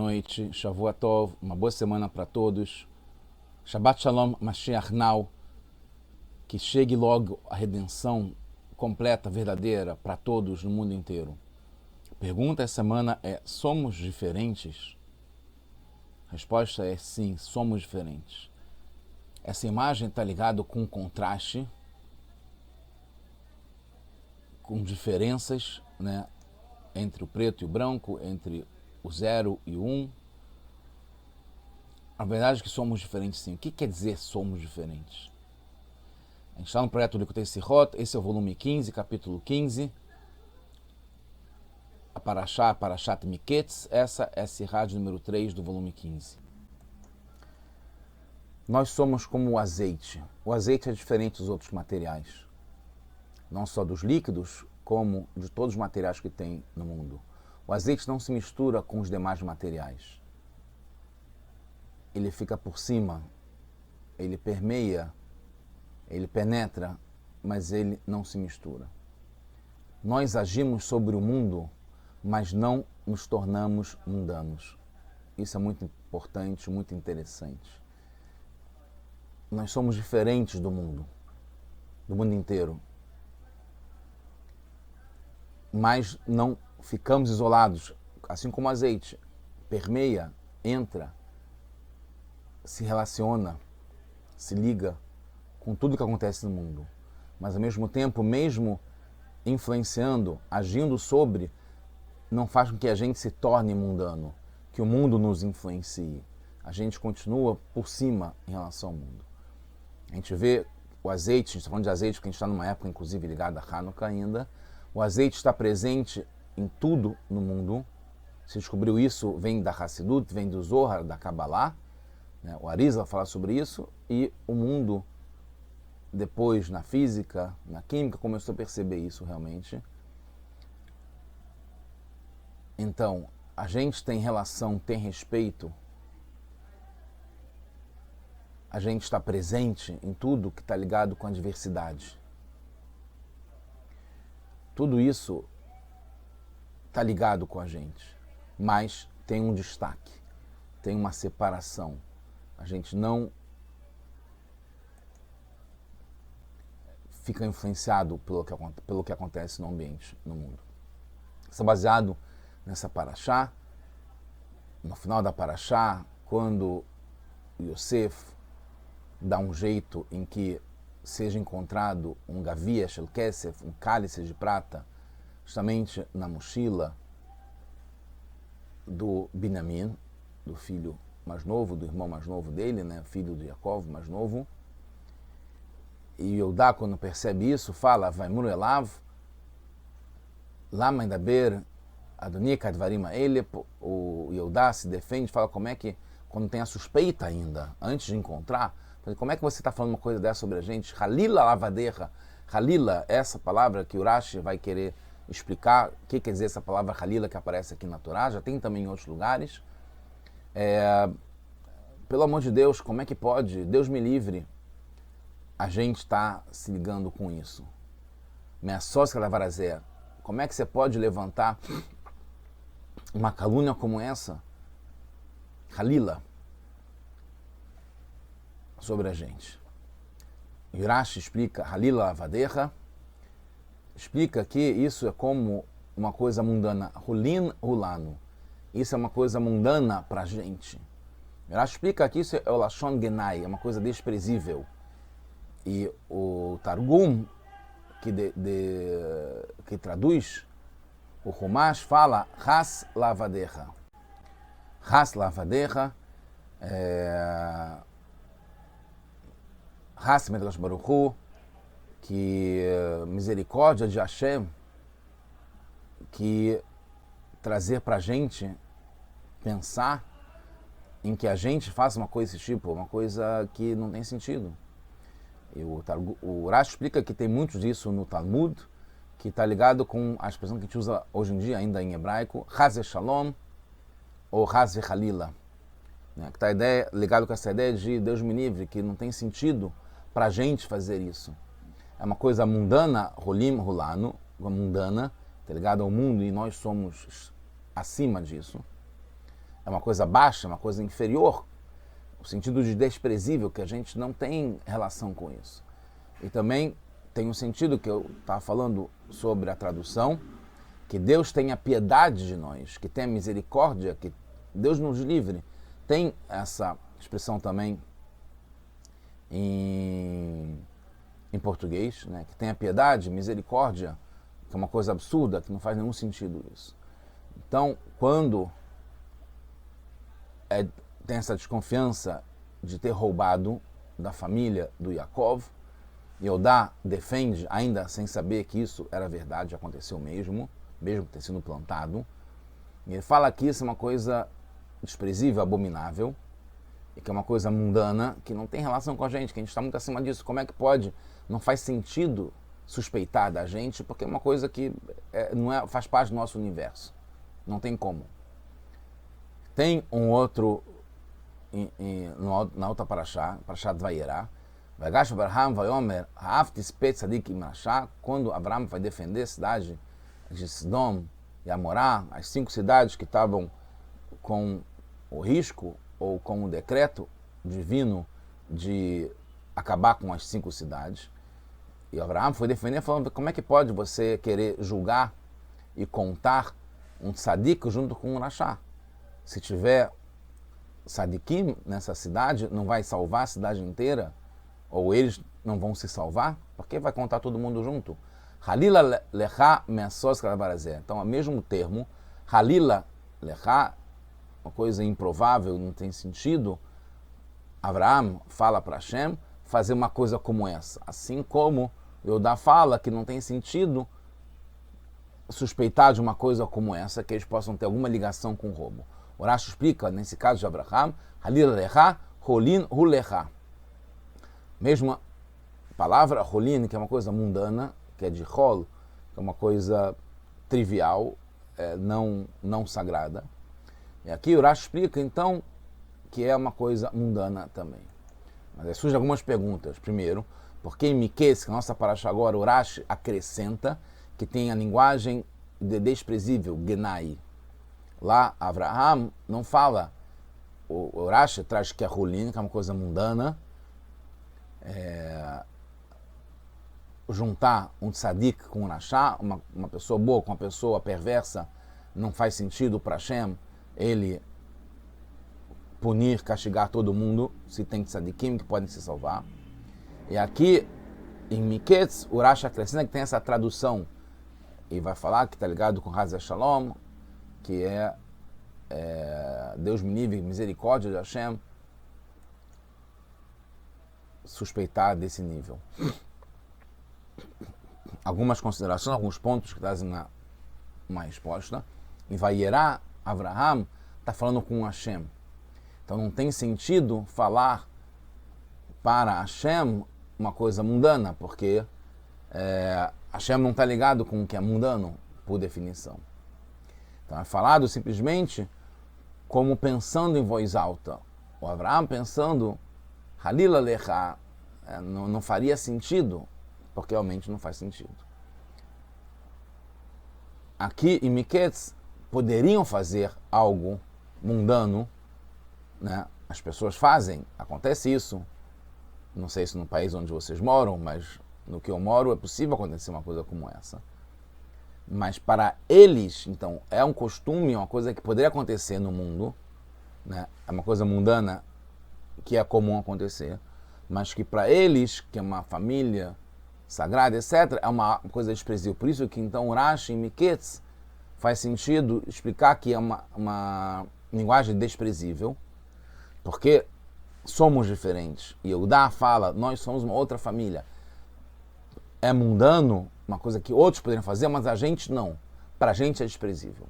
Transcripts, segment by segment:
Noite, Shavua Tov, uma boa semana para todos. Shabbat Shalom, Mashiach Now, que chegue logo a redenção completa, verdadeira, para todos no mundo inteiro. A pergunta essa semana é: somos diferentes? A resposta é sim, somos diferentes. Essa imagem está ligada com contraste, com diferenças, né, entre o preto e o branco, entre o 0 e o 1. A verdade é que somos diferentes sim. O que quer dizer somos diferentes? A gente está no projeto Likutei Sichot, esse é o volume 15, capítulo 15. A Parashat Miketz, essa é a Sirah número 3 do volume 15. Nós somos como o azeite. O azeite é diferente dos outros materiais. Não só dos líquidos, como de todos os materiais que tem no mundo. O azeite não se mistura com os demais materiais. Ele fica por cima, ele permeia, ele penetra, mas ele não se mistura. Nós agimos sobre o mundo, mas não nos tornamos mundanos. Isso é muito importante, muito interessante. Nós somos diferentes do mundo inteiro. Mas não ficamos isolados, assim como o azeite permeia, entra, se relaciona, se liga com tudo que acontece no mundo. Mas ao mesmo tempo, mesmo influenciando, agindo sobre, não faz com que a gente se torne mundano, que o mundo nos influencie. A gente continua por cima em relação ao mundo. A gente vê o azeite, a gente está falando de azeite porque a gente está numa época inclusive ligada a Hanukkah ainda. O azeite está presente em tudo no mundo. Se descobriu isso, vem da Hassidut, vem do Zohar, da Kabbalah. O Arizal fala sobre isso. E o mundo, depois na física, na química, começou a perceber isso realmente. Então, a gente tem relação, tem respeito. A gente está presente em tudo que está ligado com a diversidade. Tudo isso está ligado com a gente, mas tem um destaque, tem uma separação. A gente não fica influenciado pelo que acontece no ambiente, no mundo. Isso é baseado nessa Parashá. No final da Parashá, quando Yosef dá um jeito em que seja encontrado um gavia shel kesef, um cálice de prata, justamente na mochila do Binyamin, do filho mais novo, do irmão mais novo dele, né, filho de Yaakov, mais novo. E Yehudá, quando percebe isso, fala: Vaimur elav, lama indaber adoni kadvarim ele. O Yehudá se defende, fala como é que, quando tem a suspeita ainda, antes de encontrar, como é que você está falando uma coisa dessa sobre a gente? Halila lavadeira. Halila, essa palavra que Urashi vai querer explicar, o que quer dizer essa palavra Halila que aparece aqui na Torá, já tem também em outros lugares. Pelo amor de Deus, como é que pode? Deus me livre. A gente está se ligando com isso. Minha sócia lavarazé, como é que você pode levantar uma calúnia como essa? Halila. Sobre a gente. Urashi explica, Halila lavadeira, explica que isso é como uma coisa mundana, Hulin Hulano. Isso é uma coisa mundana para a gente. Urashi explica que isso é o Lashon Genai, é uma coisa desprezível. E o Targum, que traduz, o Humash fala Has lavadeira. Has lavadeira Hashem Elosh Baruch Hu, que misericórdia de Hashem, que trazer para a gente pensar em que a gente faça uma coisa desse tipo, uma coisa que não tem sentido. E o Urashi explica que tem muito disso no Talmud, que está ligado com a expressão que a gente usa hoje em dia, ainda em hebraico, Chaz Shalom ou Chaz Halila, que está ligado com essa ideia de Deus me livre, que não tem sentido para a gente fazer isso. É uma coisa mundana, Rolim Hulano, mundana, está ligado ao mundo e nós somos acima disso. é uma coisa baixa, é uma coisa inferior, o sentido de desprezível, que a gente não tem relação com isso. E também tem um sentido que eu estava falando sobre a tradução, que Deus tenha piedade de nós, que tenha misericórdia, que Deus nos livre. Tem essa expressão também em português, né? Que tenha piedade, misericórdia, que é uma coisa absurda, que não faz nenhum sentido isso. Então, quando tem essa desconfiança de ter roubado da família do Yaakov, e Eudá defende, ainda sem saber que isso era verdade, aconteceu mesmo ter sido plantado, e ele fala que isso é uma coisa desprezível, abominável, e que é uma coisa mundana, que não tem relação com a gente, que a gente está muito acima disso. Como é que pode? Não faz sentido suspeitar da gente, porque é uma coisa que faz parte do nosso universo. Não tem como. Tem um outro, na outra Parashá de Vayera, Vagash Abraham Vayomer, Ha'afti Spet Tzadik Im Rasha, quando Abraham vai defender a cidade de Sidom e Amorá, as 5 cidades que estavam com o risco ou com o decreto divino de acabar com as 5 cidades. E Abraham foi defender, falando: como é que pode você querer julgar e contar um tzadik junto com um rachá? Se tiver tzadikim nessa cidade, não vai salvar a cidade inteira? Ou eles não vão se salvar? Porque vai contar todo mundo junto. Halila lecha mesos karabarazé. Então, é o mesmo termo, Halila lecha, uma coisa improvável, não tem sentido. Abraham fala para Hashem fazer uma coisa como essa. Assim como Eudá fala que não tem sentido suspeitar de uma coisa como essa, que eles possam ter alguma ligação com o roubo. O Rashi explica, nesse caso de Abraham, Halil lecha, holin hu lecha. Mesma palavra, holin, que é uma coisa mundana, que é de hol, que é uma coisa trivial, não sagrada. E aqui o Rashi explica, então, que é uma coisa mundana também. Mas aí surgem algumas perguntas. Primeiro, por que em Miqueias, que a nossa paraxá agora, o Rashi acrescenta que tem a linguagem de desprezível, genai. Lá, Abraham não fala, o Rashi traz que é holin, que é uma coisa mundana, juntar um tzadik com um rachá, uma pessoa boa com uma pessoa perversa, não faz sentido para Hashem ele punir, castigar todo mundo, se tem tzadikim que podem se salvar. E aqui, em Miqueias, o Rashi acrescenta que tem essa tradução, e vai falar que está ligado com Haz Shalom, que é Deus me livre, misericórdia de Hashem, suspeitar desse nível. Algumas considerações, alguns pontos que trazem uma resposta. Em Vayera, Abraham está falando com Hashem. Então não tem sentido falar para Hashem uma coisa mundana, porque Hashem não está ligado com o que é mundano, por definição. Então é falado simplesmente como pensando em voz alta. O Abraham pensando, Halila lecha, não faria sentido, porque realmente não faz sentido. Aqui em Miqueias poderiam fazer algo mundano, né? As pessoas fazem, acontece isso. Não sei se no país onde vocês moram, mas no que eu moro é possível acontecer uma coisa como essa. Mas para eles, então, é um costume, uma coisa que poderia acontecer no mundo, né? É uma coisa mundana que é comum acontecer, mas que para eles, que é uma família sagrada, etc., é uma coisa desprezível. Por isso que então o Rashi em Miqueias faz sentido explicar que é uma linguagem desprezível, porque somos diferentes. E Eudá fala, nós somos uma outra família. É mundano, uma coisa que outros poderiam fazer, mas a gente não. Para a gente é desprezível.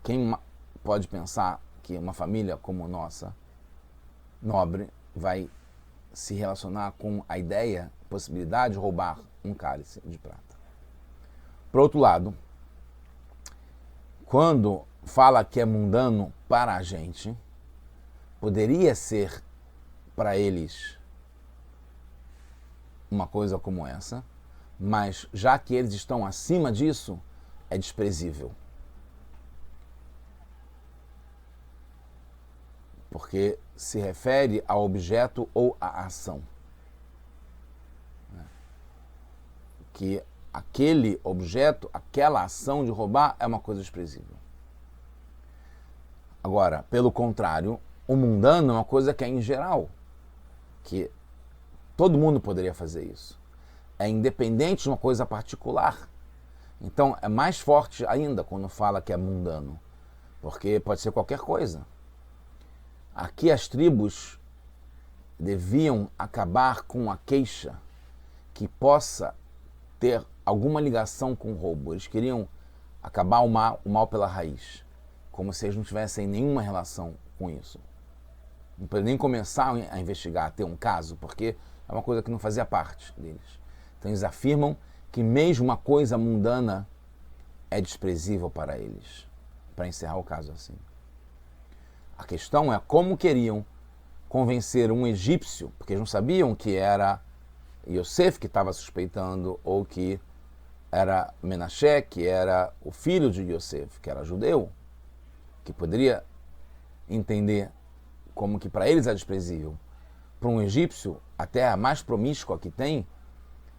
Quem pode pensar que uma família como nossa, nobre, vai se relacionar com a ideia, possibilidade de roubar um cálice de prata? Por outro lado, quando fala que é mundano para a gente, poderia ser para eles uma coisa como essa, mas já que eles estão acima disso, é desprezível. porque se refere ao objeto ou à ação. Que aquele objeto, aquela ação de roubar é uma coisa desprezível. Agora, pelo contrário, o mundano é uma coisa que é em geral, que todo mundo poderia fazer isso. É independente de uma coisa particular. Então, é mais forte ainda quando fala que é mundano, porque pode ser qualquer coisa. Aqui as tribos deviam acabar com a queixa que possa ter alguma ligação com o roubo. Eles queriam acabar o mal pela raiz, como se eles não tivessem nenhuma relação com isso. Não podem nem começar a investigar, a ter um caso, porque é uma coisa que não fazia parte deles. Então eles afirmam que mesmo uma coisa mundana é desprezível para eles, para encerrar o caso assim. A questão é como queriam convencer um egípcio, porque eles não sabiam que era Yosef que estava suspeitando, ou que era Menashe, que era o filho de Yosef, que era judeu, que poderia entender como que para eles é desprezível. Para um egípcio, até a mais promíscua que tem,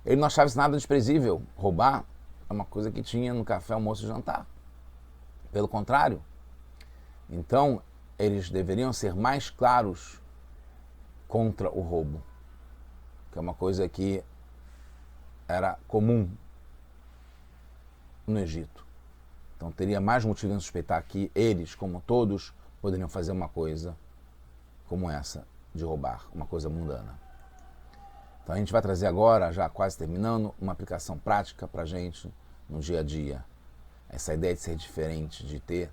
ele não achava isso nada desprezível. Roubar é uma coisa que tinha no café, almoço e jantar. Pelo contrário. Então, eles deveriam ser mais claros contra o roubo, que é uma coisa que era comum no Egito. Então teria mais motivo em suspeitar que eles, como todos, poderiam fazer uma coisa como essa, de roubar, uma coisa mundana. Então a gente vai trazer agora, já quase terminando, uma aplicação prática para a gente no dia a dia. Essa ideia de ser diferente, de ter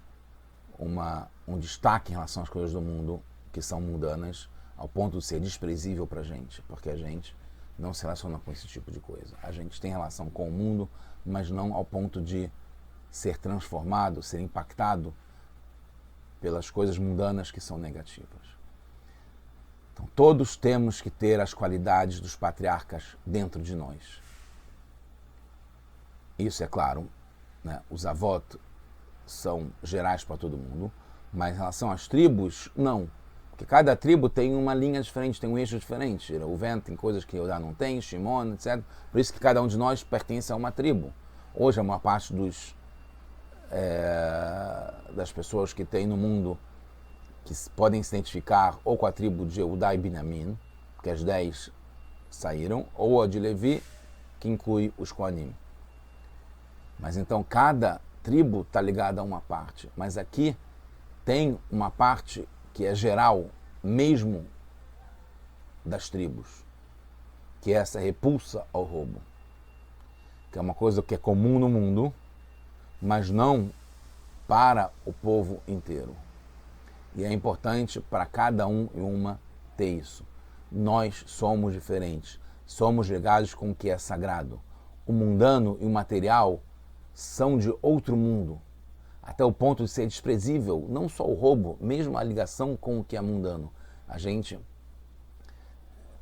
um destaque em relação às coisas do mundo que são mundanas, ao ponto de ser desprezível para a gente, porque a gente não se relaciona com esse tipo de coisa. A gente tem relação com o mundo, mas não ao ponto de ser transformado, ser impactado pelas coisas mundanas que são negativas. Então, todos temos que ter as qualidades dos patriarcas dentro de nós. Isso é claro, né? Os avós são gerais para todo mundo, mas em relação às tribos, não. Porque cada tribo tem uma linha diferente, tem um eixo diferente. O Ven tem coisas que Eudá não tem, Shimon, etc. Por isso que cada um de nós pertence a uma tribo. Hoje, a maior parte das pessoas que tem no mundo que podem se identificar ou com a tribo de Eudá e Binyamin, que as 10 saíram, ou a de Levi, que inclui os Kohanim. Mas então cada tribo está ligada a uma parte. Mas aqui tem uma parte que é geral, mesmo das tribos, que é essa repulsa ao roubo, que é uma coisa que é comum no mundo, mas não para o povo inteiro. E é importante para cada um e uma ter isso. Nós somos diferentes, somos ligados com o que é sagrado. O mundano e o material são de outro mundo, até o ponto de ser desprezível, não só o roubo, mesmo a ligação com o que é mundano. A gente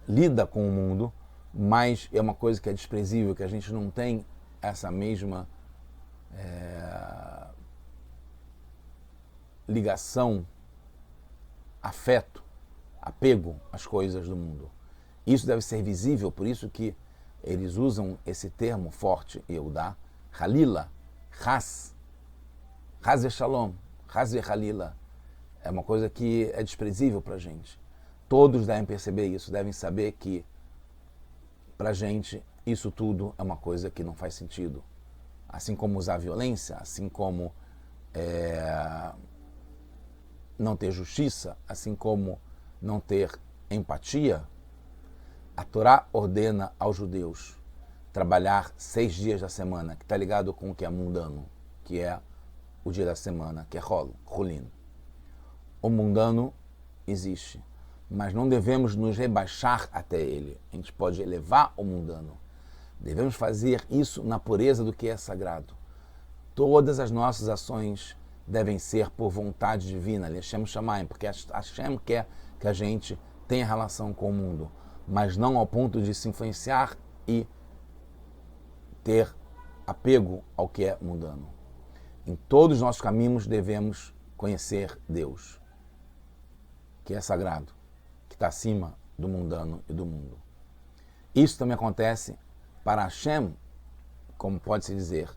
lida com o mundo, mas é uma coisa que é desprezível, que a gente não tem essa mesma ligação, afeto, apego às coisas do mundo. Isso deve ser visível, por isso que eles usam esse termo forte, Eudá, Halila, Has Shalom, Has Halila. É uma coisa que é desprezível para a gente. Todos devem perceber isso, devem saber que para a gente isso tudo é uma coisa que não faz sentido. Assim como usar violência, assim como não ter justiça, assim como não ter empatia, a Torá ordena aos judeus trabalhar 6 dias da semana, que está ligado com o que é mundano, que é o dia da semana, que é Hulin. O mundano existe, mas não devemos nos rebaixar até ele. A gente pode elevar o mundano. Devemos fazer isso na pureza do que é sagrado. Todas as nossas ações devem ser por vontade divina, Hashem Shamayim, porque Hashem quer que a gente tenha relação com o mundo, mas não ao ponto de se influenciar e ter apego ao que é mundano. Em todos os nossos caminhos devemos conhecer Deus. que é sagrado, que está acima do mundano e do mundo. Isso também acontece para Hashem, como pode-se dizer.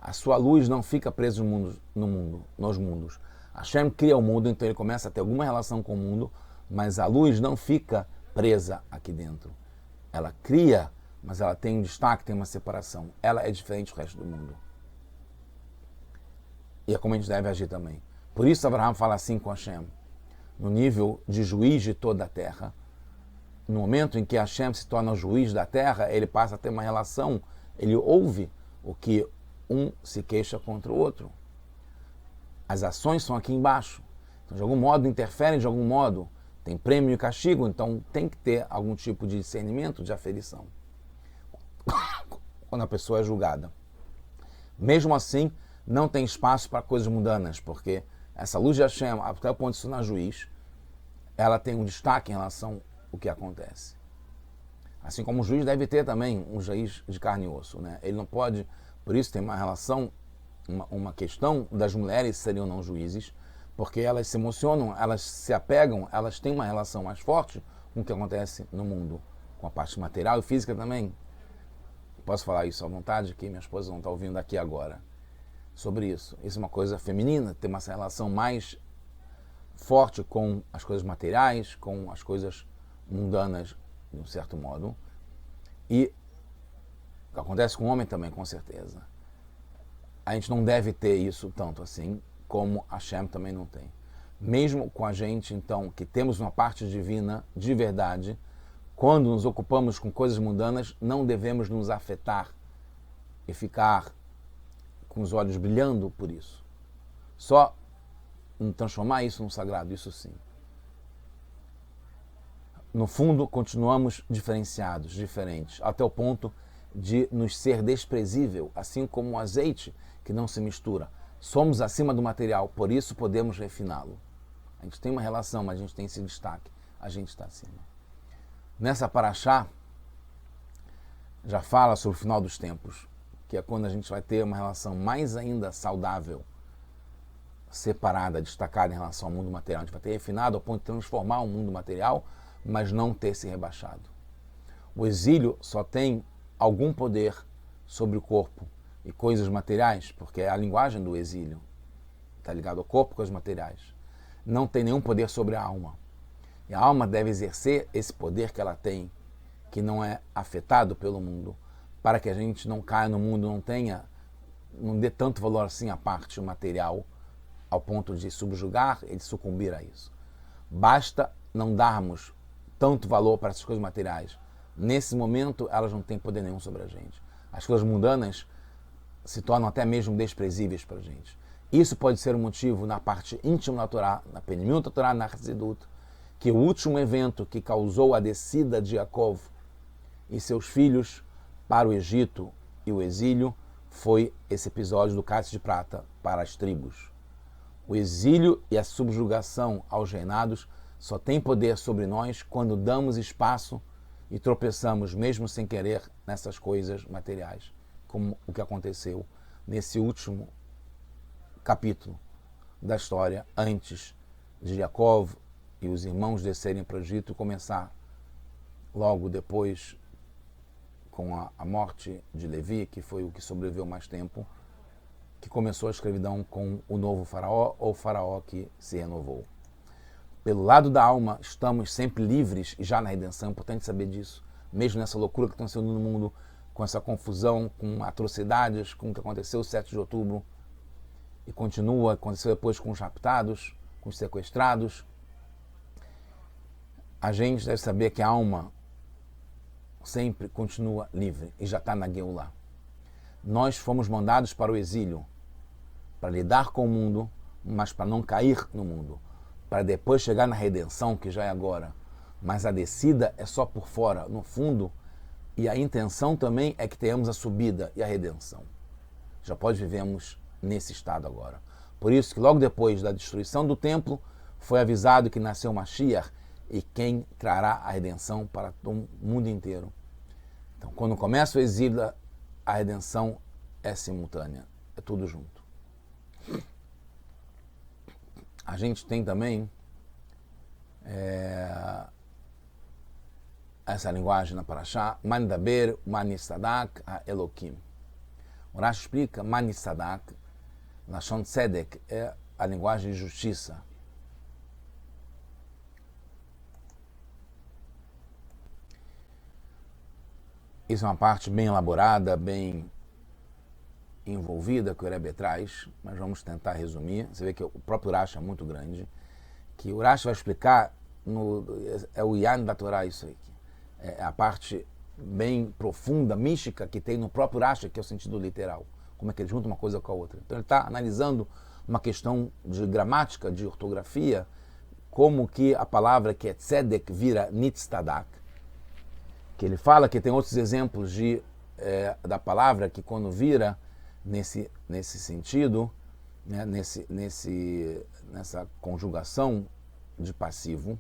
A sua luz não fica presa nos mundos. Hashem cria o mundo, então ele começa a ter alguma relação com o mundo, mas a luz não fica presa aqui dentro. Ela cria, mas ela tem um destaque, tem uma separação. Ela é diferente do resto do mundo. E é como a gente deve agir também. Por isso Abraham fala assim com Hashem, no nível de juiz de toda a terra. No momento em que Hashem se torna o juiz da terra, ele passa a ter uma relação, ele ouve o que um se queixa contra o outro. As ações são aqui embaixo. Então, de algum modo, interferem de algum modo. Tem prêmio e castigo, então tem que ter algum tipo de discernimento, de aferição. Quando a pessoa é julgada. Mesmo assim, não tem espaço para coisas mundanas, porque essa luz de Hashem, até o ponto de se tornar juiz, ela tem um destaque em relação ao que acontece. Assim como o juiz deve ter também um juiz de carne e osso, né? Ele não pode, por isso tem uma relação, uma questão das mulheres serem ou não juízes, porque elas se emocionam, elas se apegam, elas têm uma relação mais forte com o que acontece no mundo, com a parte material e física também. Posso falar isso à vontade, que minha esposa não está ouvindo aqui agora, sobre isso. Isso é uma coisa feminina, ter uma relação mais forte com as coisas materiais, com as coisas mundanas, de um certo modo. E acontece com o homem também, com certeza. A gente não deve ter isso tanto assim, como Hashem também não tem. Mesmo com a gente, então, que temos uma parte divina de verdade, quando nos ocupamos com coisas mundanas, não devemos nos afetar e ficar com os olhos brilhando por isso. Só transformar isso no sagrado, isso sim. No fundo, continuamos diferenciados, diferentes, até o ponto de nos ser desprezível, assim como o azeite que não se mistura. Somos acima do material, por isso podemos refiná-lo. A gente tem uma relação, mas a gente tem esse destaque. A gente está acima. Nessa paraxá, já fala sobre o final dos tempos, que é quando a gente vai ter uma relação mais ainda saudável, separada, destacada em relação ao mundo material. A gente vai ter refinado ao ponto de transformar o mundo material, mas não ter se rebaixado. O exílio só tem algum poder sobre o corpo e coisas materiais, porque é a linguagem do exílio, está ligado ao corpo com as materiais. Não tem nenhum poder sobre a alma. E a alma deve exercer esse poder que ela tem, que não é afetado pelo mundo, para que a gente não caia no mundo, não dê tanto valor assim à parte material, ao ponto de subjugar e de sucumbir a isso. Basta não darmos tanto valor para essas coisas materiais. Nesse momento, elas não têm poder nenhum sobre a gente. As coisas mundanas se tornam até mesmo desprezíveis para a gente. Isso pode ser um motivo na parte íntima da Torá, na Penimut da Torá, na Chassidut, que o último evento que causou a descida de Yaakov e seus filhos para o Egito e o exílio foi esse episódio do cálice de prata para as tribos. O exílio e a subjugação aos reinados só tem poder sobre nós quando damos espaço e tropeçamos, mesmo sem querer, nessas coisas materiais, como o que aconteceu nesse último capítulo da história, antes de Yaakov e os irmãos descerem para o Egito e começar logo depois com a morte de Levi, que foi o que sobreviveu mais tempo, que começou a escravidão com o novo faraó ou faraó que se renovou. Pelo lado da alma, estamos sempre livres e já na redenção, é importante saber disso, mesmo nessa loucura que está sendo no mundo, com essa confusão, com atrocidades, com o que aconteceu 7 de outubro, e continua, aconteceu depois com os raptados, com os sequestrados. A gente deve saber que a alma sempre continua livre e já está na Geulah. Nós fomos mandados para o exílio, para lidar com o mundo, mas para não cair no mundo, para depois chegar na redenção, que já é agora. Mas a descida é só por fora, no fundo, e a intenção também é que tenhamos a subida e a redenção. Já vivemos nesse estado agora. Por isso que logo depois da destruição do templo, foi avisado que nasceu Mashiach e quem trará a redenção para o mundo inteiro. Então, quando começa o exílio, a redenção é simultânea, é tudo junto. A gente tem também essa linguagem na Parashá, Mandaber Manisadak Ha-Elokim. O Rashi explica, Manisadak, Lashon Tzedek, é a linguagem de justiça. Isso é uma parte bem elaborada, bem envolvida que o Rebbe traz, mas vamos tentar resumir. Você vê que o próprio Rashi é muito grande, que o Rashi vai explicar, é o Yan da Torá isso aí. É a parte bem profunda, mística, que tem no próprio Rashi, que é o sentido literal. Como é que ele junta uma coisa com a outra. Então ele está analisando uma questão de gramática, de ortografia, como que a palavra que é tzedek vira nitztadak, que ele fala que tem outros exemplos da palavra que quando vira nesse sentido, né, nessa conjugação de passivo,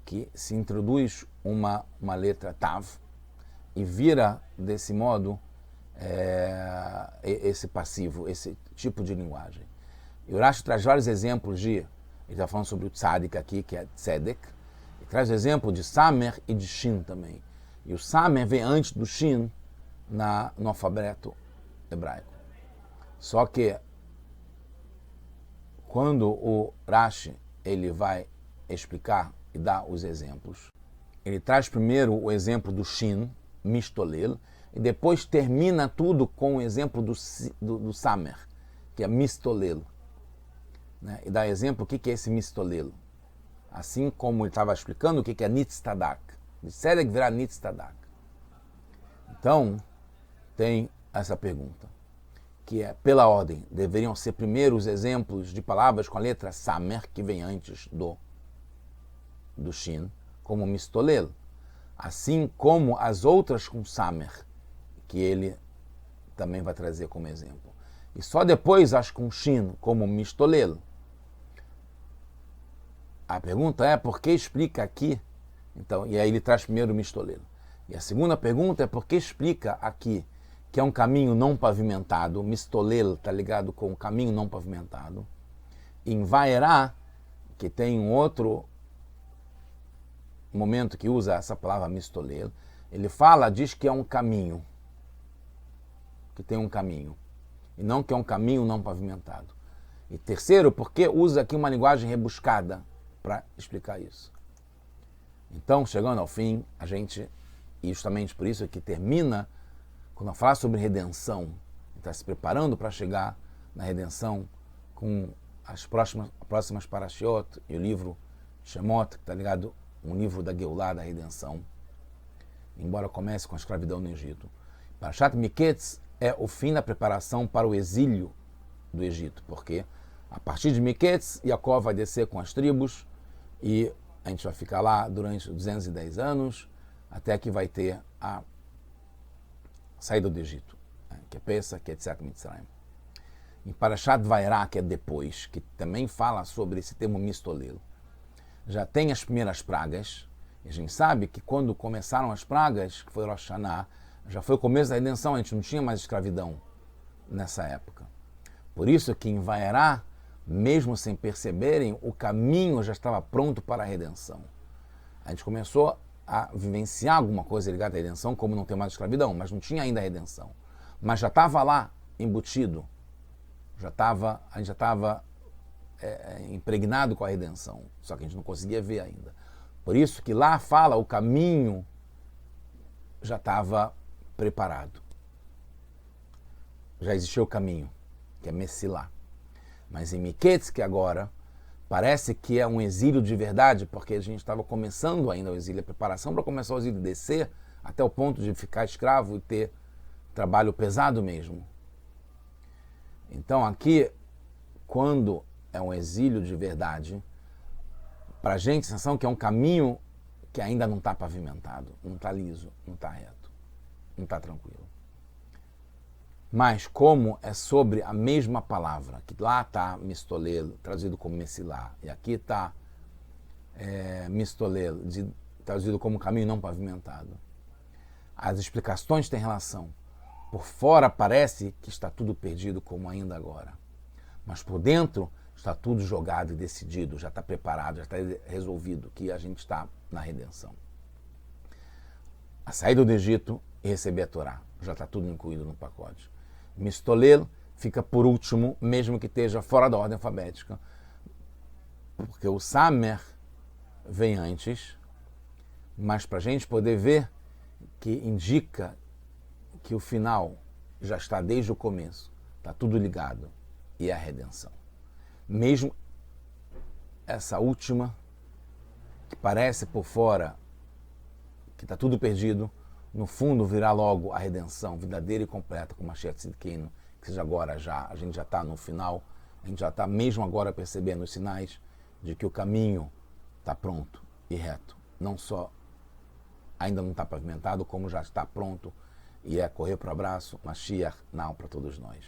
que se introduz uma letra tav e vira desse modo esse passivo, esse tipo de linguagem. E o Rashi traz vários exemplos ele está falando sobre o tzadik aqui, que é tzedek, e traz o exemplo de samer e de shin também. E o samer vem antes do shin no alfabeto hebraico. Só que quando o Rashi ele vai explicar e dar os exemplos, ele traz primeiro o exemplo do shin, mistolel, e depois termina tudo com o exemplo do samer, que é mistolel. Né? E dá exemplo o que é esse mistolel. Assim como ele estava explicando o que é nitztadak. De tzedek virar nitztadak. Então, tem essa pergunta, que é, pela ordem, deveriam ser primeiro os exemplos de palavras com a letra samer, que vem antes do shin, como mistolel, assim como as outras com samer, que ele também vai trazer como exemplo. E só depois as com shin, como mistolel. A pergunta é, por que explica aqui? Então, e aí ele traz primeiro o mistolel. E a segunda pergunta é, por que explica aqui que é um caminho não pavimentado? Mistolel está ligado com o caminho não pavimentado. Em Vaerá, que tem um outro momento que usa essa palavra mistolel, ele diz que é um caminho, que tem um caminho, e não que é um caminho não pavimentado. E terceiro, porque usa aqui uma linguagem rebuscada para explicar isso. Então, chegando ao fim, e justamente por isso que termina, quando fala sobre redenção, está se preparando para chegar na redenção com as próximas parashiot e o livro Shemot, que está ligado um livro da Geulah, da redenção, embora comece com a escravidão no Egito. Parashat Miketz é o fim da preparação para o exílio do Egito, porque a partir de Miketz, Jacó vai descer com as tribos e a gente vai ficar lá durante 210 anos, até que vai ter a saída do Egito, que é Pesach, que é Yetziat Mitzrayim. Em Parashat Vairá, que é depois, que também fala sobre esse termo mistolel, já tem as primeiras pragas, e a gente sabe que quando começaram as pragas, que foi Rosh Hashanah, já foi o começo da redenção, a gente não tinha mais escravidão nessa época. Por isso que em Vairá, mesmo sem perceberem, o caminho já estava pronto para a redenção. A gente começou a vivenciar alguma coisa ligada à redenção, como não ter mais escravidão, mas não tinha ainda a redenção. Mas já estava lá, embutido, a gente já estava impregnado com a redenção, só que a gente não conseguia ver ainda. Por isso que lá fala, o caminho já estava preparado. Já existia o caminho, que é Messilá. Mas em Miketz, que agora parece que é um exílio de verdade, porque a gente estava começando ainda o exílio, a preparação para começar o exílio, descer até o ponto de ficar escravo e ter trabalho pesado mesmo. Então aqui, quando é um exílio de verdade, para a gente, a sensação que é um caminho que ainda não está pavimentado, não está liso, não está reto, não está tranquilo. Mas como é sobre a mesma palavra, que lá está mistolel, traduzido como messilá, e aqui está mistolel, traduzido como caminho não pavimentado, as explicações têm relação. Por fora parece que está tudo perdido como ainda agora, mas por dentro está tudo jogado e decidido, já está preparado, já está resolvido, que a gente está na redenção. A saída do Egito e receber a Torá, já está tudo incluído no pacote. Mistolel fica por último, mesmo que esteja fora da ordem alfabética, porque o Samer vem antes, mas para a gente poder ver que indica que o final já está desde o começo, está tudo ligado, e é a redenção. Mesmo essa última, que parece por fora que está tudo perdido, no fundo virá logo a redenção verdadeira e completa, como a Mashiach Tzidkenu, que seja agora já, a gente já está no final, a gente já está mesmo agora percebendo os sinais de que o caminho está pronto e reto. Não só ainda não está pavimentado, como já está pronto e é correr para o abraço, Mashiach, não para todos nós.